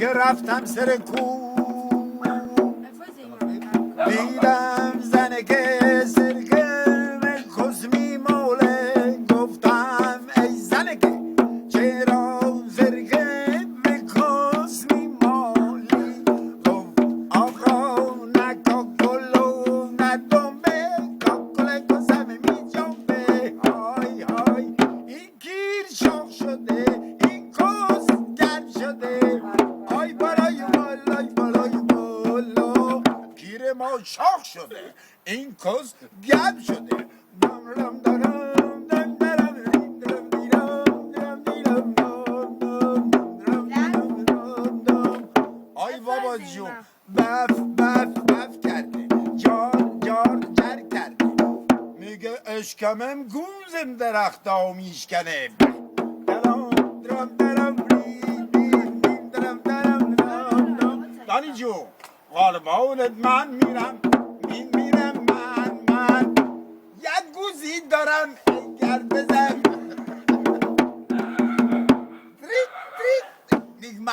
که رفتم سر کو دیدم زنه که سرگه کسمی موله گفتم ای زنه که چرا زرگه کسمی مولی گفت آقا نه کاکلو نه دنبه کاکل کسم می جنبه های های این گیر شاخ شده این کس گرم شده آی بالای بالا آی بالای بالا گیر ما شاخ شده این کس گرم شده آی بابا جون بف بف بف کرده جار جار جر کرده میگه اشکمم گوزم درختا میشکنه دانی جون قربانت من میرم